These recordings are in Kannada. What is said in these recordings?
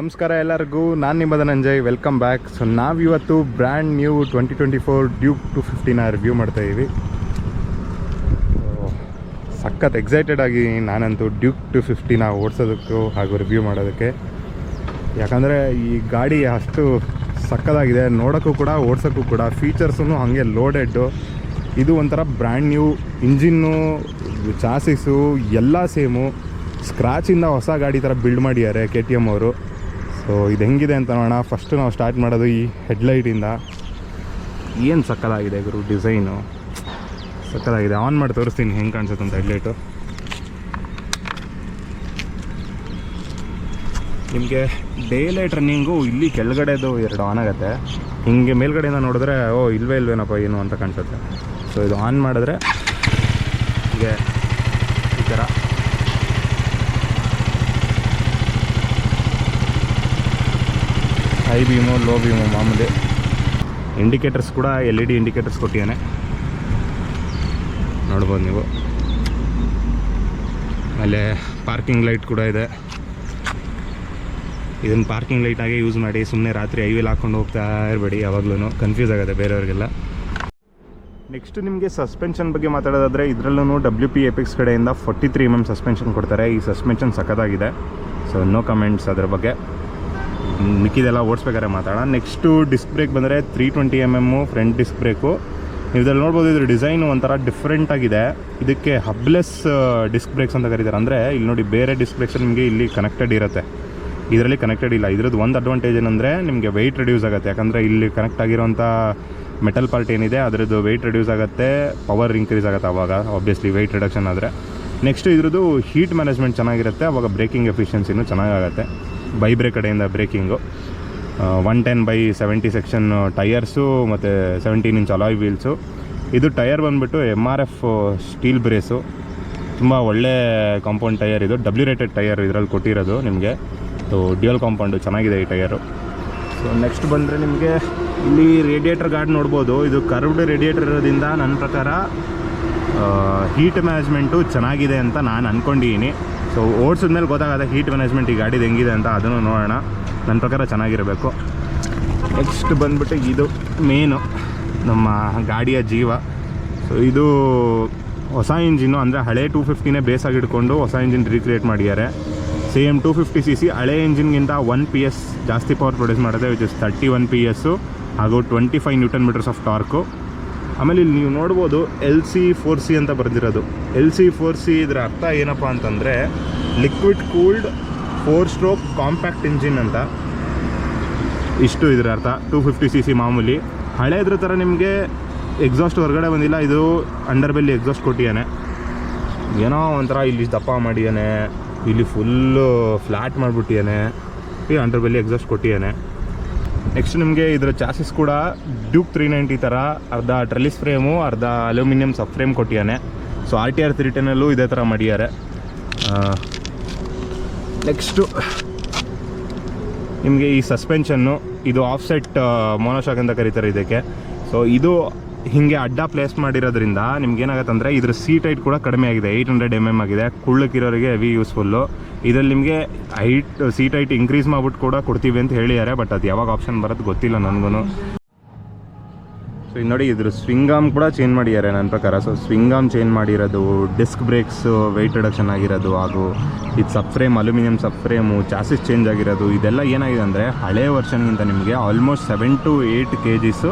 ನಮಸ್ಕಾರ ಎಲ್ಲರಿಗೂ, ನಾನು ನಿಮ್ಮ ಧನಂಜಯ್. Welcome back. ಸೊ ನಾವಿವತ್ತು ಬ್ರ್ಯಾಂಡ್ ನ್ಯೂ 2024 ಡ್ಯೂಕ್ 250ನ ರಿವ್ಯೂ ಮಾಡ್ತಾಯಿದ್ದೀವಿ. ಸಖತ್ ಎಕ್ಸೈಟೆಡ್ ಆಗಿ ನಾನಂತೂ ಡ್ಯೂಕ್ 250ನ ಓಡಿಸೋದಕ್ಕೂ ಹಾಗೂ ರಿವ್ಯೂ ಮಾಡೋದಕ್ಕೆ. ಯಾಕಂದರೆ ಈ ಗಾಡಿ ಅಷ್ಟು ಸಕ್ಕತ್ತಾಗಿದೆ, ನೋಡೋಕ್ಕೂ ಕೂಡ ಓಡಿಸೋಕ್ಕೂ ಕೂಡ. ಫೀಚರ್ಸೂ ಹಾಗೆ ಲೋಡೆಡ್ಡು. ಇದು ಒಂಥರ ಬ್ರ್ಯಾಂಡ್ ನ್ಯೂ ಇಂಜಿನ್ನು, ಚಾಸಿಸು ಎಲ್ಲ ಸೇಮು. ಸ್ಕ್ರಾಚಿಂದ ಹೊಸ ಗಾಡಿ ಥರ ಬಿಲ್ಡ್ ಮಾಡಿದ್ದಾರೆ KTM ಅವರು. ಸೊ ಇದು ಹೆಂಗಿದೆ ಅಂತ ನೋಡೋಣ. ಫಸ್ಟು ನಾವು ಸ್ಟಾರ್ಟ್ ಮಾಡೋದು ಈ ಹೆಡ್ಲೈಟಿಂದ. ಏನು ಸಕ್ಕತ್ತಾಗಿದೆ ಗುರು, ಡಿಸೈನು ಸಕ್ಕತ್ತಾಗಿದೆ. ಆನ್ ಮಾಡಿ ತೋರಿಸ್ತೀನಿ ಹೆಂಗೆ ಕಾಣಿಸುತ್ತೆ ಅಂತ ಹೆಡ್ಲೈಟು. ನಿಮಗೆ ಡೇ ಲೈಟ್ ರನ್ನಿಂಗು ಇಲ್ಲಿ ಕೆಳಗಡೆದು ಎರಡು ಆನ್ ಆಗುತ್ತೆ. ಹಿಂಗೆ ಮೇಲ್ಗಡೆಯಿಂದ ನೋಡಿದ್ರೆ ಇಲ್ವೇನಪ್ಪ ಏನು ಅಂತ ಕಾಣಿಸುತ್ತೆ. ಸೊ ಇದು ಆನ್ ಮಾಡಿದ್ರೆ ಹೀಗೆ ಈ ಥರ ಹೈ ಬೀಮು, ಲೋ ಬೀಮು ಮಾಮೂಲಿ. ಇಂಡಿಕೇಟರ್ಸ್ ಕೂಡ LED ಇಂಡಿಕೇಟರ್ಸ್ ಕೊಟ್ಟಿದ್ದಾನೆ, ನೋಡ್ಬೋದು ನೀವು. ಆಮೇಲೆ ಪಾರ್ಕಿಂಗ್ ಲೈಟ್ ಕೂಡ ಇದೆ. ಇದನ್ನು ಪಾರ್ಕಿಂಗ್ ಲೈಟಾಗೆ ಯೂಸ್ ಮಾಡಿ, ಸುಮ್ಮನೆ ರಾತ್ರಿ ಹೈವೇಲಿ ಹಾಕ್ಕೊಂಡು ಹೋಗ್ತಾ ಇರಬೇಡಿ, ಯಾವಾಗಲೂ ಕನ್ಫ್ಯೂಸ್ ಆಗುತ್ತೆ ಬೇರೆಯವ್ರಿಗೆಲ್ಲ. ನೆಕ್ಸ್ಟ್ ನಿಮಗೆ ಸಸ್ಪೆನ್ಷನ್ ಬಗ್ಗೆ ಮಾತಾಡೋದಾದರೆ, ಇದರಲ್ಲೂ WP ಎಪಿಕ್ಸ್ ಕಡೆಯಿಂದ 43 mm ಸಸ್ಪೆನ್ಷನ್ ಕೊಡ್ತಾರೆ. ಈ ಸಸ್ಪೆನ್ಷನ್ ಸಖತ್ತಾಗಿದೆ. ಸೊ ನೋ ಕಮೆಂಟ್ಸ್ ಅದ್ರ ಬಗ್ಗೆ. ಮಿಕ್ಕಿದೆಲ್ಲ ಓಡಿಸ್ಬೇಕಾದ್ರೆ ಮಾತಾಡೋಣ. ನೆಕ್ಸ್ಟು ಡಿಸ್ಕ್ ಬ್ರೇಕ್ ಬಂದರೆ 320 mm ಫ್ರಂಟ್ ಡಿಸ್ಕ್ ಬ್ರೇಕು. ಇದರಲ್ಲಿ ನೋಡ್ಬೋದು, ಇದ್ರ ಡಿಸೈನು ಒಂಥರ ಡಿಫ್ರೆಂಟಾಗಿದೆ. ಇದಕ್ಕೆ ಹಬ್ಲೆಸ್ ಡಿಸ್ಕ್ ಬ್ರೇಕ್ಸ್ ಅಂತ ಕರೀತಾರೆ. ಅಂದರೆ ಇಲ್ಲಿ ನೋಡಿ, ಬೇರೆ ಡಿಸ್ಕ್ ಬ್ರೇಕ್ಸ್ ನಿಮಗೆ ಇಲ್ಲಿ ಕನೆಕ್ಟೆಡ್ ಇರುತ್ತೆ, ಇದರಲ್ಲಿ ಕನೆಕ್ಟೆಡ್ ಇಲ್ಲ. ಇದ್ರದ್ದು ಒಂದು ಅಡ್ವಾಂಟೇಜ್ ಏನಂದರೆ ನಿಮಗೆ ವೆಯ್ಟ್ ರೆಡ್ಯೂಸ್ ಆಗುತ್ತೆ. ಯಾಕಂದರೆ ಇಲ್ಲಿ ಕನೆಕ್ಟ್ ಆಗಿರೋಂಥ ಮೆಟಲ್ ಪಾರ್ಟ್ ಏನಿದೆ ಅದರದ್ದು ವೆಯ್ಟ್ ರೆಡ್ಯೂಸ್ ಆಗುತ್ತೆ, ಪವರ್ ಇನ್ಕ್ರೀಸ್ ಆಗುತ್ತೆ ಆವಾಗ, ಆಬ್ವಿಯಸ್ಲಿ ವೆಯ್ಟ್ ರಿಡಕ್ಷನ್ ಆದರೆ. ನೆಕ್ಸ್ಟು ಇದ್ರದ್ದು ಹೀಟ್ ಮ್ಯಾನೇಜ್ಮೆಂಟ್ ಚೆನ್ನಾಗಿರುತ್ತೆ, ಆವಾಗ ಬ್ರೇಕಿಂಗ್ ಎಫಿಷಿಯನ್ಸಿನೂ ಚೆನ್ನಾಗಾಗುತ್ತೆ. ಬೈಬ್ರೇಕ್ ಕಡೆಯಿಂದ ಬ್ರೇಕಿಂಗು. 110/70 ಸೆಕ್ಷನ್ ಟೈರ್ಸು ಮತ್ತು 17 ಇಂಚ್ ಅಲಾಯ್ ವೀಲ್ಸು. ಇದು ಟೈರ್ ಬಂದುಬಿಟ್ಟು MRF ಸ್ಟೀಲ್ ಬ್ರೇಸು, ತುಂಬ ಒಳ್ಳೆ ಕಾಂಪೌಂಡ್ ಟೈರ್. ಇದು W ರೇಟೆಡ್ ಟೈರ್ ಇದರಲ್ಲಿ ಕೊಟ್ಟಿರೋದು ನಿಮಗೆ. ಸೊ ಡ್ಯುಯಲ್ ಕಾಂಪೌಂಡು ಚೆನ್ನಾಗಿದೆ ಈ ಟೈರು. ಸೊ ನೆಕ್ಸ್ಟ್ ಬಂದರೆ ನಿಮಗೆ ಇಲ್ಲಿ ರೇಡಿಯೇಟರ್ ಗಾರ್ಡ್ ನೋಡ್ಬೋದು. ಇದು ಕರ್ವ್ಡ್ ರೇಡಿಯೇಟರ್ ಇರೋದ್ರಿಂದ ನನ್ನ ಪ್ರಕಾರ ಹೀಟ್ ಮ್ಯಾನೇಜ್ಮೆಂಟು ಚೆನ್ನಾಗಿದೆ ಅಂತ ನಾನು ಅಂದ್ಕೊಂಡಿದ್ದೀನಿ. ಸೊ ಓಡಿಸಿದ್ಮೇಲೆ ಗೊತ್ತಾಗುತ್ತೆ ಹೀಟ್ ಮ್ಯಾನೇಜ್ಮೆಂಟ್ ಈ ಗಾಡಿದು ಹೆಂಗಿದೆ ಅಂತ, ಅದನ್ನು ನೋಡೋಣ. ನನ್ನ ಪ್ರಕಾರ ಚೆನ್ನಾಗಿರಬೇಕು. ನೆಕ್ಸ್ಟ್ ಬಂದ್ಬಿಟ್ಟು ಇದು ಮೇನು, ನಮ್ಮ ಗಾಡಿಯ ಜೀವ. ಸೊ ಇದು ಹೊಸ ಇಂಜಿನ್ನು, ಅಂದರೆ ಹಳೆ 250ನೇ ಬೇಸಾಗಿ ಇಟ್ಕೊಂಡು ಹೊಸ ಇಂಜಿನ್ ರೀಕ್ರಿಯೇಟ್ ಮಾಡಿದ್ದಾರೆ. ಸೇಮ್ 250cc ಹಳೆ ಇಂಜಿನ್ಗಿಂತ 1 PS ಜಾಸ್ತಿ ಪವರ್ ಪ್ರೊಡ್ಯೂಸ್ ಮಾಡುತ್ತೆ, ವಿಚ್ ಇಸ್ 31 PS ಹಾಗೂ 25 Nm ಆಫ್ ಟಾರ್ಕು. ಆಮೇಲೆ ಇಲ್ಲಿ ನೀವು ನೋಡ್ಬೋದು LC4C ಅಂತ ಬರೆದಿರೋದು. LC4C ಇದರ ಅರ್ಥ ಏನಪ್ಪ ಅಂತಂದರೆ liquid cooled 4-stroke compact engine ಅಂತ. ಇಷ್ಟು ಇದರ ಅರ್ಥ. 250cc ಮಾಮೂಲಿ. ಹಳೇದ್ರ ಥರ ನಿಮಗೆ ಎಕ್ಸಾಸ್ಟ್ ಹೊರಗಡೆ ಬಂದಿಲ್ಲ, ಇದು ಅಂಡರ್ ಬೆಲ್ಲಿ ಎಕ್ಸಾಸ್ಟ್ ಕೊಟ್ಟಿದ್ದಾನೆ. ಏನೋ ಒಂಥರ ಇಲ್ಲಿ ದಪ್ಪ ಮಾಡಿದ್ದಾನೆ, ಇಲ್ಲಿ ಫುಲ್ಲು ಫ್ಲ್ಯಾಟ್ ಮಾಡಿಬಿಟ್ಟಿದ್ದಾನೆ, ಈ ಅಂಡರ್ ಬೆಲ್ಲಿ ಎಕ್ಸಾಸ್ಟ್ ಕೊಟ್ಟಿದ್ದಾನೆ. ನೆಕ್ಸ್ಟ್ ನಿಮಗೆ ಇದರ ಚಾಸಿಸ್ ಕೂಡ ಡ್ಯೂಕ್ 390 ಥರ ಅರ್ಧ ಟ್ರೆಲಿಸ್ ಫ್ರೇಮು, ಅರ್ಧ ಅಲ್ಯೂಮಿನಿಯಂ ಸಬ್ ಫ್ರೇಮ್ ಕೊಟ್ಟಿದ್ದಾನೆ. ಸೊ RTR 310 ಇದೇ ಥರ ಮಾಡಿದ್ದಾರೆ. ನೆಕ್ಸ್ಟು ನಿಮಗೆ ಈ ಸಸ್ಪೆನ್ಷನ್ನು, ಇದು ಆಫ್ಸೆಟ್ ಮೋನೋಶಾಕ್ ಅಂತ ಕರೀತಾರೆ ಇದಕ್ಕೆ. ಸೊ ಇದು ಹೀಗೆ ಅಡ್ಡ ಪ್ಲೇಸ್ ಮಾಡಿರೋದ್ರಿಂದ ನಿಮ್ಗೇನಾಗುತ್ತೆ ಅಂದರೆ ಇದ್ರ ಸೀಟ್ ಹೈಟ್ ಕೂಡ ಕಡಿಮೆ ಆಗಿದೆ, 800 mm ಆಗಿದೆ. ಕುಳ್ಳಕ್ಕಿರೋರಿಗೆ ಹೆವಿ ಯೂಸ್ಫುಲ್ಲು. ಇದರಲ್ಲಿ ನಿಮಗೆ ಸೀಟ್ ಹೈಟ್ ಇನ್ಕ್ರೀಸ್ ಮಾಡ್ಬಿಟ್ಟು ಕೂಡ ಕೊಡ್ತೀವಿ ಅಂತ ಹೇಳಿದ್ದಾರೆ, ಬಟ್ ಅದು ಯಾವಾಗ ಆಪ್ಷನ್ ಬರೋದು ಗೊತ್ತಿಲ್ಲ ನನಗೂ. ಸೊ ಇದು ನೋಡಿ, ಇದ್ರ ಸ್ವಿಂಗ್ ಆರ್ಮ್ ಕೂಡ ಚೇಂಜ್ ಮಾಡಿದ್ದಾರೆ ನನ್ನ ಪ್ರಕಾರ. ಸೊ ಸ್ವಿಂಗ್ ಆರ್ಮ್ ಚೇಂಜ್ ಮಾಡಿರೋದು, ಡಿಸ್ಕ್ ಬ್ರೇಕ್ಸು ವೆಯ್ಟ್ ರಿಡಕ್ಷನ್ ಆಗಿರೋದು, ಹಾಗೂ ಇದು sub frame aluminium sub frame, chassis change ಆಗಿರೋದು. ಇದೆಲ್ಲ ಏನಾಗಿದೆ ಅಂದರೆ ಹಳೆ ವರ್ಷನ್ಗಿಂತ ನಿಮಗೆ almost 7 to 8 kgs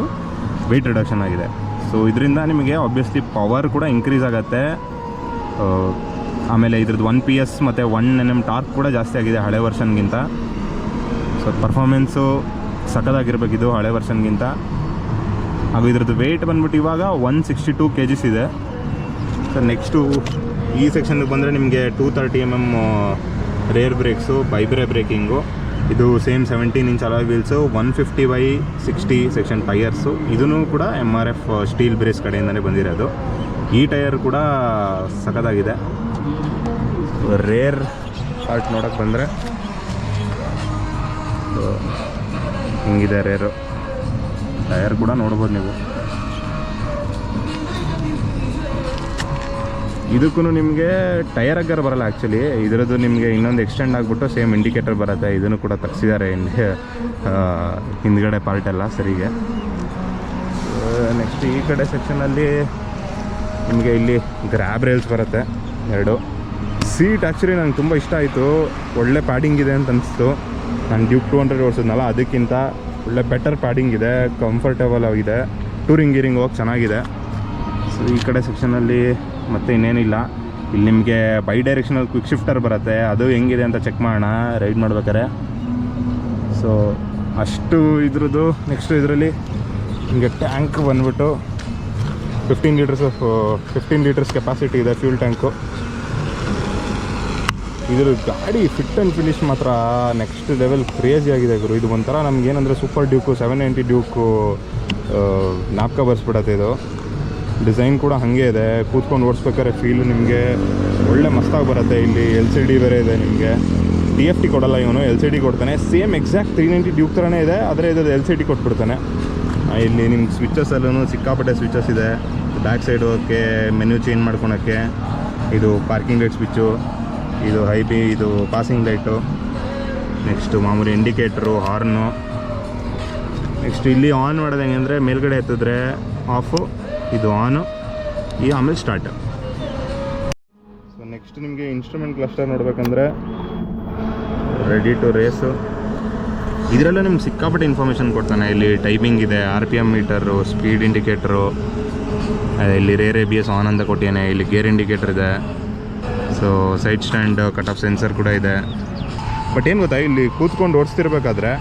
weight reduction ಆಗಿದೆ. ಸೊ ಇದರಿಂದ ನಿಮಗೆ ಆಬ್ವಿಯಸ್ಲಿ ಪವರ್ ಕೂಡ ಇನ್ಕ್ರೀಸ್ ಆಗುತ್ತೆ. ಆಮೇಲೆ ಇದ್ರದ್ದು 1 PS ಮತ್ತು 1 Nm ಟಾರ್ಕ್ ಕೂಡ ಜಾಸ್ತಿ ಆಗಿದೆ ಹಳೆ ವರ್ಷನ್ಗಿಂತ. ಸೊ ಪರ್ಫಾರ್ಮೆನ್ಸು ಸಕ್ಕತ್ತಾಗಿರ್ಬೇಕಿದು ಹಳೆ ವರ್ಷನ್ಗಿಂತ. ಹಾಗೂ ಇದ್ರದ್ದು ವೆಯ್ಟ್ ಬಂದ್ಬಿಟ್ಟು ಇವಾಗ 162 kgs ಇದೆ. ಸೊ ನೆಕ್ಸ್ಟು ಈ ಸೆಕ್ಷನ್ಗೆ ಬಂದರೆ ನಿಮಗೆ 230 mm ರೇರ್ ಬ್ರೇಕ್ಸು, ಬೈಬ್ರೆ ಬ್ರೇಕಿಂಗು. ಇದು same 17 inch alloy wheels, 150/60 section tyres. ಇದೂ ಕೂಡ MRF ಸ್ಟೀಲ್ ಬ್ರೇಸ್ ಕಡೆಯಿಂದನೇ ಬಂದಿರೋದು. ಈ ಟೈರ್ ಕೂಡ ಸಖತ್ತಾಗಿದೆ. ರೇರ್ ಪಾರ್ಟ್ ನೋಡೋಕ್ಕೆ ಬಂದರೆ ಹಿಂಗಿದೆ ರೇರು. ಟೈರ್ ಕೂಡ ನೋಡ್ಬೋದು ನೀವು. ಇದಕ್ಕೂ ನಿಮಗೆ ಟೈರ್ ಅಗ್ಗರ್ ಬರಲ್ಲ ಆ್ಯಕ್ಚುಲಿ. ಇದರದ್ದು ನಿಮಗೆ ಇನ್ನೊಂದು ಎಕ್ಸ್ಟೆಂಡ್ ಆಗಿಬಿಟ್ಟು ಸೇಮ್ ಇಂಡಿಕೇಟರ್ ಬರುತ್ತೆ. ಇದನ್ನು ಕೂಡ ತರಿಸಿದ್ದಾರೆ ಹಿಂದ್ಗಡೆ ಪಾರ್ಟ್ ಎಲ್ಲ ಸರಿಗೆ. ನೆಕ್ಸ್ಟ್ ಈ ಕಡೆ ಸೆಕ್ಷನಲ್ಲಿ ನಿಮಗೆ ಇಲ್ಲಿ ಗ್ರ್ಯಾಬ್ ರೇಲ್ಸ್ ಬರುತ್ತೆ 2. ಸೀಟ್ ಆ್ಯಕ್ಚುಲಿ ನಂಗೆ ತುಂಬ ಇಷ್ಟ ಆಯಿತು. ಒಳ್ಳೆ ಪ್ಯಾಡಿಂಗ್ ಇದೆ ಅಂತ ಅನಿಸ್ತು. ನಾನು ಡ್ಯೂಕ್ 200 ಓಡಿಸಿದ್ನಲ್ಲ, ಅದಕ್ಕಿಂತ ಒಳ್ಳೆ ಬೆಟರ್ ಪ್ಯಾಡಿಂಗ್ ಇದೆ, ಕಂಫರ್ಟೇಬಲ್ ಆಗಿದೆ, ಟೂರಿಂಗ್ ಗೀರಿಂಗ್ ಹೋಗಿ ಚೆನ್ನಾಗಿದೆ. ಸೊ ಈ ಕಡೆ ಸೆಕ್ಷನಲ್ಲಿ ಮತ್ತೆ ಇನ್ನೇನಿಲ್ಲ. ಇಲ್ಲಿ ನಿಮಗೆ ಬೈ ಡೈರೆಕ್ಷನಲ್ ಕ್ವಿಕ್ ಶಿಫ್ಟರ್ ಬರುತ್ತೆ. ಅದು ಹೆಂಗಿದೆ ಅಂತ ಚೆಕ್ ಮಾಡೋಣ ರೈಡ್ ಮಾಡ್ಬೇಕಾರೆ. ಸೊ ಅಷ್ಟು ಇದ್ರದ್ದು. ನೆಕ್ಸ್ಟು ಇದರಲ್ಲಿ ನಿಮಗೆ ಟ್ಯಾಂಕ್ ಬಂದುಬಿಟ್ಟು 15 ಲೀಟರ್ಸ್ ಕೆಪಾಸಿಟಿ ಇದೆ ಫ್ಯೂಲ್ ಟ್ಯಾಂಕು. ಇದ್ರ ಗಾಡಿ ಫಿಟ್ ಆ್ಯಂಡ್ ಫಿನಿಶ್ ಮಾತ್ರ ನೆಕ್ಸ್ಟ್ ಲೆವೆಲ್ ಕ್ರೇಜಿ ಆಗಿದೆ ಗುರು. ಇದು ಒಂಥರ ನಮಗೇನಂದರೆ ಸೂಪರ್ ಡ್ಯೂಕು 790 ಡ್ಯೂಕು ನಾಪ್ಕ ಬರ್ಸ್ಬಿಡತ್ತೆ. ಇದು ಡಿಸೈನ್ ಕೂಡ ಹಾಗೆ ಇದೆ. ಕೂತ್ಕೊಂಡು ಓಡಿಸ್ಬೇಕಾದ್ರೆ ಫೀಲು ನಿಮಗೆ ಒಳ್ಳೆ ಮಸ್ತಾಗಿ ಬರುತ್ತೆ. ಇಲ್ಲಿ LCD ಬೇರೆ ಇದೆ. ನಿಮಗೆ TFT ಕೊಡಲ್ಲ ಇವನು, LCD ಕೊಡ್ತಾನೆ. ಸೇಮ್ ಎಕ್ಸಾಕ್ಟ್ 390 ಡ್ಯೂಕ್ ಥರನೇ ಇದೆ, ಆದರೆ ಇದು LCD ಕೊಟ್ಬಿಡ್ತಾನೆ. ಇಲ್ಲಿ ನಿಮ್ಮ ಸ್ವಿಚಸ್ಸಲ್ಲೂ ಸಿಕ್ಕಾಪಟ್ಟೆ ಸ್ವಿಚಸ್ ಇದೆ. ಬ್ಯಾಕ್ ಸೈಡ್ ಹೋಗೋಕ್ಕೆ, ಮೆನ್ಯೂ ಚೇಂಜ್ ಮಾಡ್ಕೊಳೋಕ್ಕೆ, ಇದು ಪಾರ್ಕಿಂಗ್ ಲೈಟ್ ಸ್ವಿಚ್ಚು, ಇದು ಇದು ಪಾಸಿಂಗ್ ಲೈಟು, ನೆಕ್ಸ್ಟು ಮಾಮೂಲಿ ಇಂಡಿಕೇಟ್ರು, ಹಾರ್ನು. ನೆಕ್ಸ್ಟ್ ಇಲ್ಲಿ ಆನ್ ಮಾಡೋದು ಹೆಂಗೆ ಅಂದರೆ ಮೇಲ್ಗಡೆ ಎತ್ತಿದ್ರೆ ಆಫು, ಇದು ಆನು, ಆಮೇಲೆ ಸ್ಟಾರ್ಟ್. ಸೊ ನೆಕ್ಸ್ಟ್ ನಿಮಗೆ ಇನ್ಸ್ಟ್ರೂಮೆಂಟ್ ಕ್ಲಸ್ಟರ್ ನೋಡಬೇಕಂದ್ರೆ ರೆಡಿ ಟು ರೇಸು. ಇದರಲ್ಲೂ ನಿಮ್ಗೆ ಸಿಕ್ಕಾಪಟ್ಟೆ ಇನ್ಫಾರ್ಮೇಷನ್ ಕೊಡ್ತಾನೆ. ಇಲ್ಲಿ ಟೈಮಿಂಗ್ ಇದೆ, RPM ಮೀಟರು, ಸ್ಪೀಡ್ ಇಂಡಿಕೇಟ್ರು, ಇಲ್ಲಿ ರೇರ್ ABS ಆನ್ ಅಂತ ಕೊಟ್ಟಿದ್ದಾನೆ. ಇಲ್ಲಿ ಗೇರ್ ಇಂಡಿಕೇಟರ್ ಇದೆ. So side stand cut off sensor ಕೂಡ ಇದೆ. ಬಟ್ ಏನು ಗೊತ್ತಾ, ಇಲ್ಲಿ ಕೂತ್ಕೊಂಡು ಓಡಿಸ್ತಿರ್ಬೇಕಾದ್ರೆ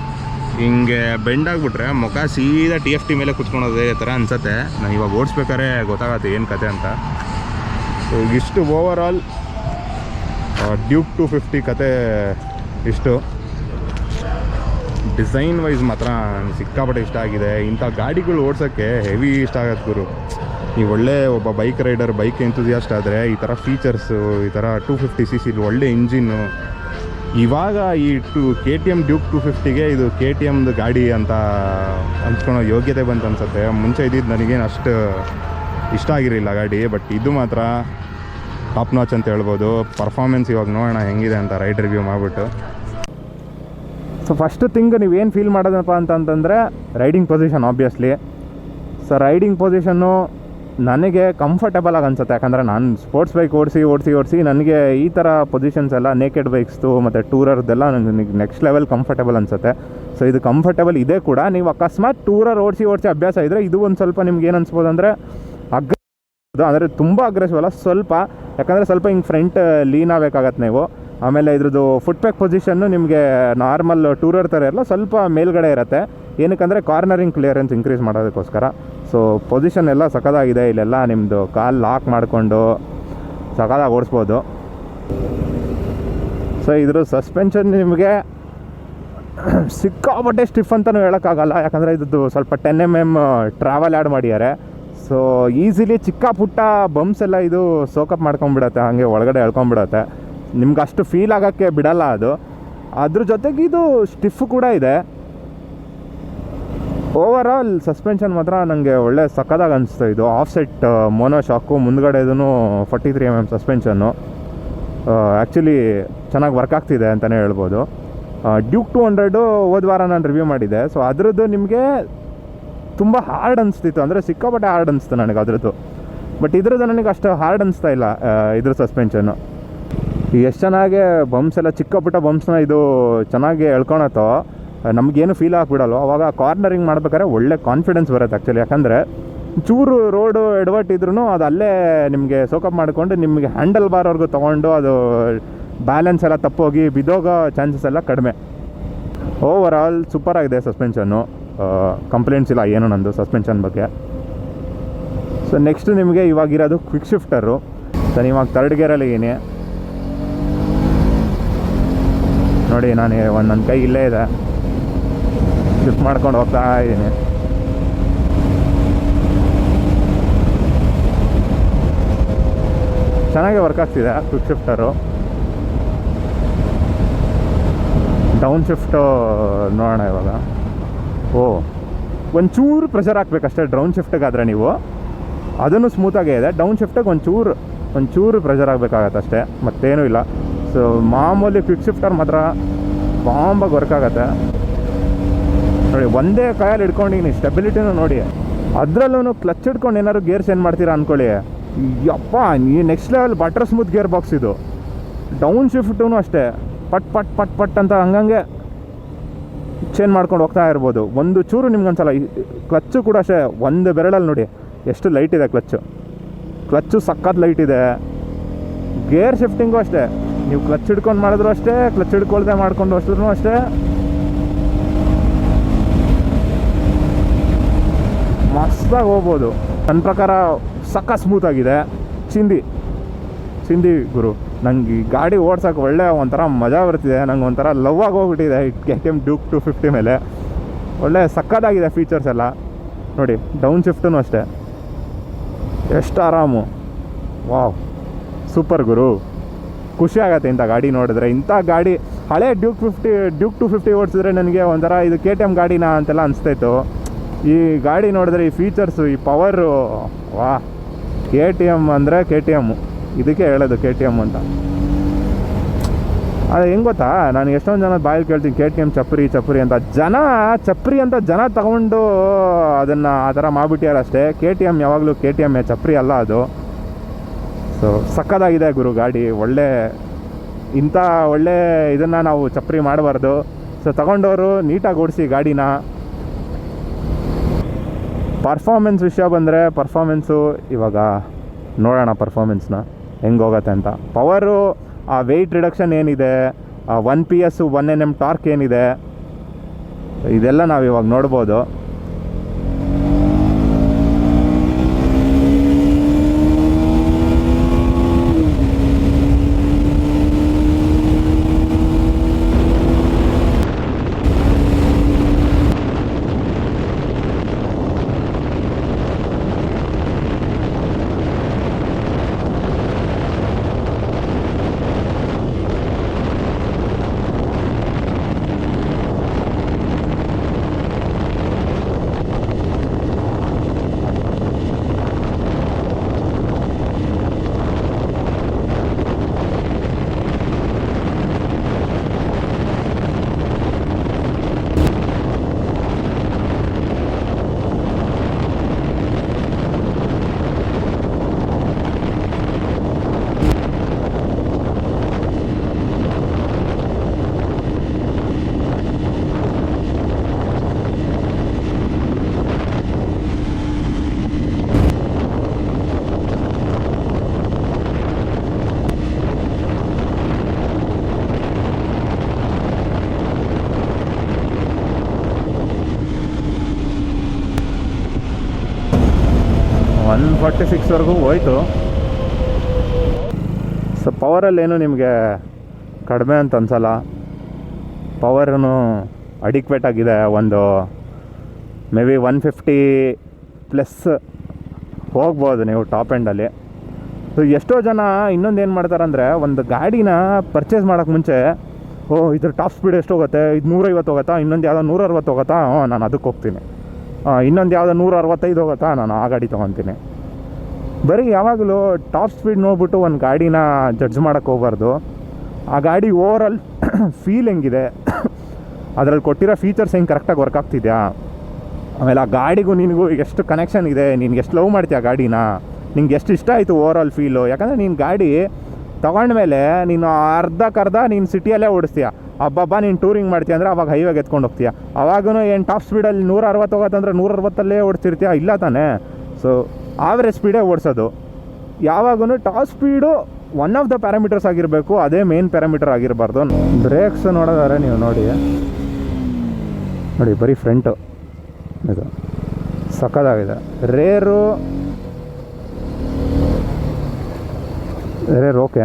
ಹಿಂಗೆ ಬೆಂಡ್ ಆಗಿಬಿಟ್ರೆ ಮುಖ ಸೀದಾ TFT ಮೇಲೆ ಕೂತ್ಕೊಳೋದೇ ಥರ ಅನ್ಸುತ್ತೆ. ನಾನು ಇವಾಗ ಓಡಿಸ್ಬೇಕಾದ್ರೆ ಗೊತ್ತಾಗತ್ತೆ ಏನು ಕತೆ ಅಂತ. ಸೊ ಇಷ್ಟು ಓವರ್ ಆಲ್ ಡ್ಯೂಕ್ 250 ಕತೆ ಇಷ್ಟು. ಡಿಸೈನ್ ವೈಸ್ ಮಾತ್ರ ಸಿಕ್ಕಾಪಟ್ಟೆ ಇಷ್ಟ ಆಗಿದೆ. ಇಂಥ ಗಾಡಿಗಳು ಓಡ್ಸೋಕ್ಕೆ ಹೆವಿ ಇಷ್ಟ ಆಗತ್ತೆ ಗುರು. ನೀವು ಒಳ್ಳೆ ಒಬ್ಬ ಬೈಕ್ ರೈಡರ್, ಬೈಕ್ ಎಂತೂಸಿಯಾಸ್ಟ್ ಆದರೆ ಈ ಥರ ಫೀಚರ್ಸು, ಈ ಥರ 250cc ಒಳ್ಳೆ ಇಂಜಿನ್ನು. ಇವಾಗ ಈ KTM ಡ್ಯೂಕ್ 250ಗೆ ಇದು KTMದು ಗಾಡಿ ಅಂತ ಅನ್ಸ್ಕೊಳೋ ಯೋಗ್ಯತೆ ಬಂತು ಅನ್ಸುತ್ತೆ. ಮುಂಚೆ ಇದ್ದಿದ್ದು ನನಗೇನು ಅಷ್ಟು ಇಷ್ಟ ಆಗಿರಲಿಲ್ಲ ಗಾಡಿ. ಬಟ್ ಇದು ಮಾತ್ರ ಟಾಪ್ ನಾಚ್ ಅಂತ ಹೇಳ್ಬೋದು. ಪರ್ಫಾರ್ಮೆನ್ಸ್ ಇವಾಗ ನೋಡೋಣ ಹೆಂಗಿದೆ ಅಂತ ರೈಡ್ ರಿವ್ಯೂ ಮಾಡಿಬಿಟ್ಟು. ಸೊ ಫಸ್ಟ್ ಥಿಂಗ್ ನೀವೇನು ಫೀಲ್ ಮಾಡೋದಪ್ಪ ಅಂತಂದರೆ riding position obviously. So riding position ನನಗೆ ಕಂಫರ್ಟೇಬಲ್ ಆಗಿ ಅನ್ಸುತ್ತೆ. ಯಾಕಂದರೆ ನಾನು ಸ್ಪೋರ್ಟ್ಸ್ ಬೈಕ್ ಓಡಿಸಿ ನನಗೆ ಈ ಥರ ಪೊಸಿಷನ್ಸ್ ಎಲ್ಲ ನೇಕೆಡ್ ಬೈಕ್ಸ್ದು ಮತ್ತು ಟೂರರ್ದೆಲ್ಲ ನನಗೆ ನೆಕ್ಸ್ಟ್ ಲೆವೆಲ್ ಕಂಫರ್ಟೇಬಲ್ ಅನಿಸುತ್ತೆ. ಸೊ ಇದು ಕಂಫರ್ಟೇಬಲ್ ಇದೆ ಕೂಡ. ನೀವು ಅಕಸ್ಮಾತ್ ಟೂರರ್ ಓಡಿಸಿ ಅಭ್ಯಾಸ ಇದ್ದರೆ ಇದು ಒಂದು ಸ್ವಲ್ಪ ನಿಮ್ಗೆ ಏನು ಅನ್ಸ್ಬೋದು ಅಂದರೆ ಅಂದರೆ ತುಂಬ ಅಗ್ರೆಸಿವ್ ಅಲ್ಲ ಸ್ವಲ್ಪ. ಯಾಕಂದರೆ ಸ್ವಲ್ಪ ಹಿಂಗೆ ಫ್ರಂಟ್ ಲೀನ್ ಆಗಬೇಕಾಗತ್ತೆ ನೀವು. ಆಮೇಲೆ ಇದ್ರದ್ದು ಫುಟ್ ಪ್ಯಾಕ್ ಪೊಸಿಷನ್ನು ನಿಮಗೆ ನಾರ್ಮಲ್ ಟೂರರ್ ಥರ ಎಲ್ಲ ಸ್ವಲ್ಪ ಮೇಲ್ಗಡೆ ಇರುತ್ತೆ. ಏನಕ್ಕಂದರೆ ಕಾರ್ನರಿಂಗ್ ಕ್ಲಿಯರೆನ್ಸ್ ಇನ್ಕ್ರೀಸ್ ಮಾಡೋದಕ್ಕೋಸ್ಕರ. ಸೊ ಪೊಸಿಷನ್ ಎಲ್ಲ ಸಖತ್ತಾಗಿದೆ. ಇಲ್ಲೆಲ್ಲ ನಿಮ್ಮದು ಕಾಲು ಲಾಕ್ ಮಾಡಿಕೊಂಡು ಸಖತ್ತಾಗಿ ಓಡಿಸ್ಬೋದು. ಸೊ ಇದ್ರ ಸಸ್ಪೆನ್ಷನ್ ನಿಮಗೆ ಸಿಕ್ಕಾಪಟ್ಟೆ ಸ್ಟಿಫ್ ಅಂತಲೂ ಹೇಳೋಕ್ಕಾಗಲ್ಲ. ಯಾಕಂದರೆ ಇದ್ದು ಸ್ವಲ್ಪ 10 mm ಟ್ರಾವೆಲ್ ಆ್ಯಡ್ ಮಾಡಿದ್ದಾರೆ. ಸೊ ಈಸಿಲಿ ಚಿಕ್ಕ ಪುಟ್ಟ ಬಂಪ್ಸ್ ಎಲ್ಲ ಇದು ಸೋಕಪ್ ಮಾಡ್ಕೊಂಬಿಡತ್ತೆ, ಹಾಗೆ ಒಳಗಡೆ ಎಳ್ಕೊಂಬಿಡತ್ತೆ. ನಿಮ್ಗೆ ಅಷ್ಟು ಫೀಲ್ ಆಗೋಕ್ಕೆ ಬಿಡಲ್ಲ ಅದು. ಅದ್ರ ಜೊತೆಗೆ ಇದು ಸ್ಟಿಫ್ ಕೂಡ ಇದೆ. ಓವರ್ ಆಲ್ ಸಸ್ಪೆನ್ಷನ್ ಮಾತ್ರ ನನಗೆ ಒಳ್ಳೆ ಸಕ್ಕದಾಗಿ ಅನಿಸ್ತು. ಇದು ಆಫ್ಸೆಟ್ ಮೋನೋ ಶಾಕು, ಮುಂದ್ಗಡೆ ಇದೂ 43 mm ಸಸ್ಪೆನ್ಷನ್ನು. ಆ್ಯಕ್ಚುಲಿ ಚೆನ್ನಾಗಿ ವರ್ಕ್ ಆಗ್ತಿದೆ ಅಂತಲೇ ಹೇಳ್ಬೋದು. ಡ್ಯೂಕ್ 200 ಹೋದ ವಾರ ನಾನು ರಿವ್ಯೂ ಮಾಡಿದ್ದೆ. ಸೊ ಅದರದ್ದು ನಿಮಗೆ ತುಂಬ ಹಾರ್ಡ್ ಅನಿಸ್ತಿತ್ತು, ಅಂದರೆ ಸಿಕ್ಕಾಪಟ್ಟೆ ಹಾರ್ಡ್ ಅನಿಸ್ತು ನನಗೆ ಅದರದ್ದು. ಬಟ್ ಇದ್ರದ್ದು ನನಗೆ ಅಷ್ಟು ಹಾರ್ಡ್ ಅನಿಸ್ತಾ ಇಲ್ಲ ಇದ್ರ ಸಸ್ಪೆನ್ಷನ್ನು. ಎಷ್ಟು ಚೆನ್ನಾಗಿ ಬಂಪ್ಸ್ ಎಲ್ಲ ಚಿಕ್ಕ ಪುಟ್ಟ ಬಂಪ್ಸ್ನ ಇದು ಚೆನ್ನಾಗಿ ಎಳ್ಕೊಳತ್ತೋ, ನಮಗೇನು ಫೀಲ್ ಆಗಿಬಿಡಲ್ವೋ. ಅವಾಗ ಕಾರ್ನರಿಂಗ್ ಮಾಡ್ಬೇಕಾದ್ರೆ ಒಳ್ಳೆ ಕಾನ್ಫಿಡೆನ್ಸ್ ಬರುತ್ತೆ ಆ್ಯಕ್ಚುಲಿ. ಯಾಕಂದರೆ ಚೂರು ರೋಡು ಎಡವಟ್ಟಿದ್ರೂ ಅದು ಅಲ್ಲೇ ನಿಮಗೆ ಸೋಕಪ್ ಮಾಡಿಕೊಂಡು ನಿಮಗೆ ಹ್ಯಾಂಡಲ್ ಬಾರ್ವರೆಗೂ ತೊಗೊಂಡು ಅದು ಬ್ಯಾಲೆನ್ಸ್ ಎಲ್ಲ ತಪ್ಪೋಗಿ ಬಿದ್ದೋಗೋ ಚಾನ್ಸಸ್ ಎಲ್ಲ ಕಡಿಮೆ. ಓವರ್ ಆಲ್ ಸೂಪರಾಗಿದೆ ಸಸ್ಪೆನ್ಷನ್ನು. ಕಂಪ್ಲೇಂಟ್ಸ್ ಇಲ್ಲ ಏನು ನಂದು ಸಸ್ಪೆನ್ಷನ್ ಬಗ್ಗೆ. ಸೊ ನೆಕ್ಸ್ಟ್ ನಿಮಗೆ ಇವಾಗಿರೋದು ಕ್ವಿಕ್ ಶಿಫ್ಟರು. ಸೊ ಇವಾಗ 3rd ಗೇರಲ್ಲಿ ಏನೇ ನೋಡಿ, ನಾನು ನನ್ನ ಕೈ ಇಲ್ಲೇ ಇದೆ, ಶಿಫ್ಟ್ ಮಾಡ್ಕೊಂಡು ಹೋಗ್ತಾ ಇದ್ದೀನಿ. ಚೆನ್ನಾಗಿ ವರ್ಕ್ ಆಗ್ತಿದೆ ಕ್ವಿಕ್ ಶಿಫ್ಟರು. ಡೌನ್ ಶಿಫ್ಟು ನೋಡೋಣ ಇವಾಗ. ಒಂಚೂರು ಪ್ರೆಷರ್ ಹಾಕ್ಬೇಕಷ್ಟೇ ಡೌನ್ ಶಿಫ್ಟಿಗಾದರೆ ನೀವು, ಅದನ್ನು ಸ್ಮೂತಾಗೇ ಇದೆ. ಡೌನ್ ಶಿಫ್ಟಿಗೆ ಒಂಚೂರು ಒಂಚೂರು ಪ್ರೆಷರ್ ಆಗಬೇಕಾಗತ್ತೆ ಅಷ್ಟೇ, ಮತ್ತೇನೂ ಇಲ್ಲ. ಸೊ ಮಾಮೂಲಿ ಕ್ವಿಕ್ ಶಿಫ್ಟರ್ ಮಾತ್ರ ಬಾಂಬಾಗಿ ವರ್ಕ್ ಆಗುತ್ತೆ ನೋಡಿ. ಒಂದೇ ಕೈಯಲ್ಲಿ ಹಿಡ್ಕೊಂಡಿನಿ, ಸ್ಟೆಬಿಲಿಟಿನೂ ನೋಡಿ. ಅದರಲ್ಲೂ ಕ್ಲಚ್ ಹಿಡ್ಕೊಂಡು ಏನಾದ್ರು ಗೇರ್ ಚೇಂಜ್ ಮಾಡ್ತೀರಾ ಅಂದ್ಕೊಳ್ಳಿ, ಯಪ್ಪ ಈ next level butter smooth gear box ಇದು. ಡೌನ್ ಶಿಫ್ಟೂ ಅಷ್ಟೇ ಪಟ್ ಪಟ್ ಪಟ್ ಪಟ್ ಅಂತ ಹಂಗಂಗೆ ಚೇಂಜ್ ಮಾಡ್ಕೊಂಡು ಹೋಗ್ತಾ ಇರ್ಬೋದು. ಒಂದು ಚೂರು ನಿಮ್ಗೊಂದ್ಸಲ ಕ್ಲಚ್ಚು ಕೂಡ ಅಷ್ಟೇ, ಒಂದು ಬೆರಳಲ್ಲಿ ನೋಡಿ ಎಷ್ಟು ಲೈಟ್ ಇದೆ ಕ್ಲಚ್ಚು ಸಖತ್ ಲೈಟ್ ಇದೆ. ಗೇರ್ ಶಿಫ್ಟಿಂಗು ಅಷ್ಟೇ, ನೀವು ಕ್ಲಚ್ ಹಿಡ್ಕೊಂಡು ಮಾಡಿದ್ರು ಅಷ್ಟೇ, ಕ್ಲಚ್ ಹಿಡ್ಕೊಳ್ದೆ ಮಾಡ್ಕೊಂಡು ಅಷ್ಟ್ರೂ ಅಷ್ಟೇ ಮಸ್ತಾಗಿ ಹೋಗ್ಬೋದು. ನನ್ನ ಪ್ರಕಾರ ಸಕ್ಕ ಸ್ಮೂತಾಗಿದೆ. ಚಿಂದಿ ಗುರು, ನಂಗೆ ಈ ಗಾಡಿ ಓಡ್ಸೋಕೆ ಒಳ್ಳೆ ಒಂಥರ ಮಜಾ ಬರ್ತಿದೆ. ನಂಗೆ ಒಂಥರ ಲವ್ ಆಗಿ ಹೋಗ್ಬಿಟ್ಟಿದೆ KTM ಡ್ಯೂಕ್ 250 ಮೇಲೆ. ಒಳ್ಳೆ ಸಕ್ಕತ್ತಾಗಿದೆ ಫೀಚರ್ಸ್ ಎಲ್ಲ ನೋಡಿ. ಡೌನ್ ಶಿಫ್ಟೂ ಅಷ್ಟೇ ಎಷ್ಟು ಆರಾಮು. ವಾವ್ ಸೂಪರ್ ಗುರು, ಖುಷಿ ಆಗುತ್ತೆ ಇಂಥ ಗಾಡಿ ನೋಡಿದ್ರೆ. ಇಂಥ ಗಾಡಿ ಹಳೆ ಡ್ಯೂಕ್ 250 ಓಡಿಸಿದ್ರೆ ನನಗೆ ಒಂಥರ ಇದು KTM ಗಾಡಿನ ಅಂತೆಲ್ಲ ಅನಿಸ್ತಾಯಿತ್ತು. ಈ ಗಾಡಿ ನೋಡಿದ್ರೆ ಈ ಫೀಚರ್ಸು, ಈ ಪವರು, ವಾ KTM ಅಂದರೆ KTM, ಇದಕ್ಕೆ ಹೇಳೋದು KTM ಅಂತ. ಅದು ಹೆಂಗೆ ಗೊತ್ತಾ, ನಾನು ಎಷ್ಟೊಂದು ಜನ ಬಾಯಲ್ಲಿ ಕೇಳ್ತೀನಿ KTM ಚಪ್ಪರಿ ಅಂತ. ಚಪ್ಪರಿ ಅಂತ ಜನ ತಗೊಂಡು ಅದನ್ನು ಆ ಥರ ಮಾಡಿಬಿಟ್ಟಾರೆ ಅಷ್ಟೇ. KTM ಯಾವಾಗಲೂ KTM ಚಪ್ಪರಿ ಅಲ್ಲ ಅದು. ಸೊ ಸಕ್ಕತ್ತಾಗಿದೆ ಗುರು ಗಾಡಿ. ಇಂಥ ಒಳ್ಳೆ ಇದನ್ನು ನಾವು ಚಪ್ಪರಿ ಮಾಡಬಾರ್ದು. ಸೊ ತಗೊಂಡವರು ನೀಟಾಗಿ ಓಡಿಸಿ ಗಾಡಿನ. ಪರ್ಫಾರ್ಮೆನ್ಸ್ ವಿಷಯ ಬಂದರೆ, ಪರ್ಫಾರ್ಮೆನ್ಸು ಇವಾಗ ನೋಡೋಣ ಪರ್ಫಾರ್ಮೆನ್ಸ್ನ ಹೆಂಗೆ ಹೋಗುತ್ತೆ ಅಂತ. ಪವರು, ಆ ವೆಯ್ಟ್ ರಿಡಕ್ಷನ್ ಏನಿದೆ, 1 PS 1 Nm ಟಾರ್ಕ್ ಏನಿದೆ, ಇದೆಲ್ಲ ನಾವು ಇವಾಗ ನೋಡ್ಬೋದು. ಒನ್ 146ವರೆಗೂ ಹೋಯ್ತು. ಸೊ ಪವರಲ್ಲೇನು ನಿಮಗೆ ಕಡಿಮೆ ಅಂತ ಅನ್ಸಲ್ಲ. ಪವರೂ ಅಡಿಕ್ವೇಟ್ ಆಗಿದೆ. ಒಂದು ಮೇ ಬಿ 150+ ಹೋಗ್ಬೋದು ನೀವು ಟಾಪ್ ಎಂಡಲ್ಲಿ. ಸೊ ಎಷ್ಟೋ ಜನ ಇನ್ನೊಂದು ಏನು ಮಾಡ್ತಾರಂದರೆ, ಒಂದು ಗಾಡಿನ ಪರ್ಚೇಸ್ ಮಾಡೋಕ್ಕೆ ಮುಂಚೆ, ಇದ್ರ ಟಾಪ್ ಸ್ಪೀಡ್ ಎಷ್ಟು ಹೋಗುತ್ತೆ, ಇದು 150 ಹೋಗುತ್ತಾ, ಇನ್ನೊಂದು ಯಾವುದೋ 160 ಹೋಗುತ್ತಾ, ನಾನು ಅದಕ್ಕೆ ಹೋಗ್ತೀನಿ, ಇನ್ನೊಂದು ಯಾವುದೋ 165 ಹೋಗುತ್ತಾ, ನಾನು ಆ ಗಾಡಿ ತೊಗೊತೀನಿ. ಬರೀ ಯಾವಾಗಲೂ ಟಾಪ್ ಸ್ಪೀಡ್ ನೋಡ್ಬಿಟ್ಟು ಒಂದು ಗಾಡಿನ ಜಡ್ಜ್ ಮಾಡೋಕ್ಕೆ ಹೋಗ್ಬಾರ್ದು. ಆ ಗಾಡಿ ಓವರಾಲ್ ಫೀಲ್ ಹೆಂಗಿದೆ, ಅದರಲ್ಲಿ ಕೊಟ್ಟಿರೋ ಫೀಚರ್ಸ್ ಹೆಂಗೆ ಕರೆಕ್ಟಾಗಿ ವರ್ಕ್ ಆಗ್ತಿದೆಯಾ, ಆಮೇಲೆ ಆ ಗಾಡಿಗೂ ನಿನಗೂ ಎಷ್ಟು ಕನೆಕ್ಷನ್ ಇದೆ, ನಿನ್ಗೆ ಎಷ್ಟು ಲವ್ ಮಾಡ್ತೀಯ ಆ ಗಾಡಿನ, ನಿಂಗೆ ಎಷ್ಟು ಇಷ್ಟ ಆಯಿತು ಓವರಾಲ್ ಫೀಲು. ಯಾಕಂದರೆ ನೀನು ಗಾಡಿ ತೊಗೊಂಡ್ಮೇಲೆ ನೀನು ಅರ್ಧಕ್ಕರ್ಧ ನೀನು ಸಿಟಿಯಲ್ಲೇ ಓಡಿಸ್ತೀಯ. ಹಬ್ಬ ನೀನು ಟೂರಿಂಗ್ ಮಾಡ್ತೀಯ ಅಂದರೆ ಅವಾಗ ಹೈವೇಗೆ ಎತ್ಕೊಂಡು ಹೋಗ್ತೀಯ. ಅವಾಗೂ ಏನು ಟಾಪ್ ಸ್ಪೀಡಲ್ಲಿ 160 ಹೋಗೋತ್ತಂದ್ರೆ 160 ಓಡಿಸ್ತಿರ್ತೀಯ, ಇಲ್ಲ ತಾನೇ. ಸೊ ಆವ್ರೇಜ್ ಸ್ಪೀಡೇ ಓಡಿಸೋದು. ಯಾವಾಗೂ top speed one of the parameters ಆಗಿರಬೇಕು, ಅದೇ ಮೇನ್ ಪ್ಯಾರಾಮೀಟರ್ ಆಗಿರಬಾರ್ದು. ಬ್ರೇಕ್ಸ್ ನೋಡೋದಾದ್ರೆ ನೀವು ನೋಡಿ ಬರೀ ಫ್ರಂಟು ಇದು ಸಕ್ಕತ್ತಾಗಿದೆ. ರೇರ್ ಓಕೆ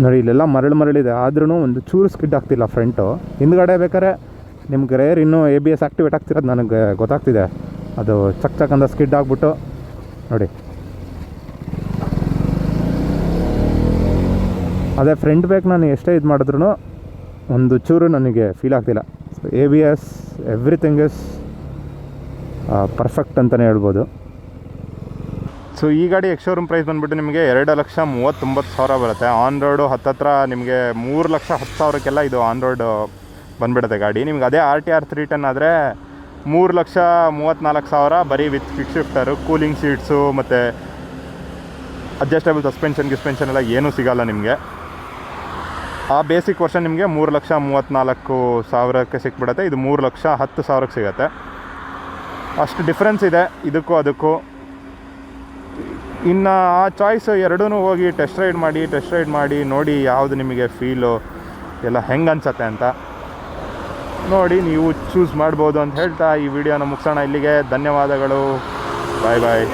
ನೋಡಿ, ಇಲ್ಲೆಲ್ಲ ಮರಳಿದೆ, ಆದ್ರೂ ಒಂದು ಚೂರು ಸ್ಕಿಡ್ ಆಗ್ತಿಲ್ಲ ಫ್ರಂಟು. ಹಿಂದ್ಗಡೆ ಬೇಕಾದ್ರೆ ನಿಮ್ಗೆ ರೇರ್ ಇನ್ನೂ ABS ಆ್ಯಕ್ಟಿವೇಟ್ ಆಗ್ತಿರೋದು ನನಗೆ ಗೊತ್ತಾಗ್ತಿದೆ. ಅದು ಚಕ್ ಅಂತ ಸ್ಕಿಡ್ ಆಗಿಬಿಟ್ಟು ನೋಡಿ. ಅದೇ ಫ್ರಂಟ್ ಬ್ರೇಕ್ ನಾನು ಎಷ್ಟೇ ಇದು ಮಾಡಿದ್ರೂ ಒಂದು ಚೂರು ನನಗೆ ಫೀಲ್ ಆಗ್ತಿಲ್ಲ. So ABS everything is perfect ಅಂತಲೇ ಹೇಳ್ಬೋದು. ಸೊ ಈ ಗಾಡಿ ಎಕ್ಸ್-ಶೋರೂಮ್ ಪ್ರೈಸ್ ಬಂದುಬಿಟ್ಟು ನಿಮಗೆ 2,39,000 ಬರುತ್ತೆ. ಆನ್ ರೋಡು ಹತ್ತತ್ರ ನಿಮಗೆ 3,10,000ಕ್ಕೆಲ್ಲ ಇದು ಆನ್ ರೋಡ್ ಬಂದುಬಿಡುತ್ತೆ ಗಾಡಿ. ನಿಮ್ಗೆ ಅದೇ RTR 310 ಆದರೆ 3,34,000 ಬರೀ with fix shifter, cooling seats ಮತ್ತು ಅಡ್ಜಸ್ಟಬಲ್ ಸಸ್ಪೆನ್ಷನ್ ಎಲ್ಲ ಏನೂ ಸಿಗೋಲ್ಲ ನಿಮಗೆ. ಆ ಬೇಸಿಕ್ ವರ್ಷನ್ ನಿಮಗೆ 3,34,000ಕ್ಕೆ ಸಿಕ್ಬಿಡುತ್ತೆ. ಇದು 3,10,000ಕ್ಕೆ ಸಿಗುತ್ತೆ. ಅಷ್ಟು ಡಿಫ್ರೆನ್ಸ್ ಇದೆ ಇದಕ್ಕೂ ಅದಕ್ಕೂ. ಇನ್ನು ಆ ಚಾಯ್ಸು ಎರಡೂ ಹೋಗಿ ಟೆಸ್ಟ್ ರೈಡ್ ಮಾಡಿ ನೋಡಿ ಯಾವುದು ನಿಮಗೆ ಫೀಲು ಎಲ್ಲ ಹೆಂಗೆ ಅನ್ಸತ್ತೆ ಅಂತ ನೋಡಿ ನೀವು ಚೂಸ್ ಮಾಡ್ಬೋದು ಅಂತ ಹೇಳ್ತಾ ಈ ವಿಡಿಯೋನ ಮುಗಿಸೋಣ ಇಲ್ಲಿಗೆ. ಧನ್ಯವಾದಗಳು. ಬಾಯ್.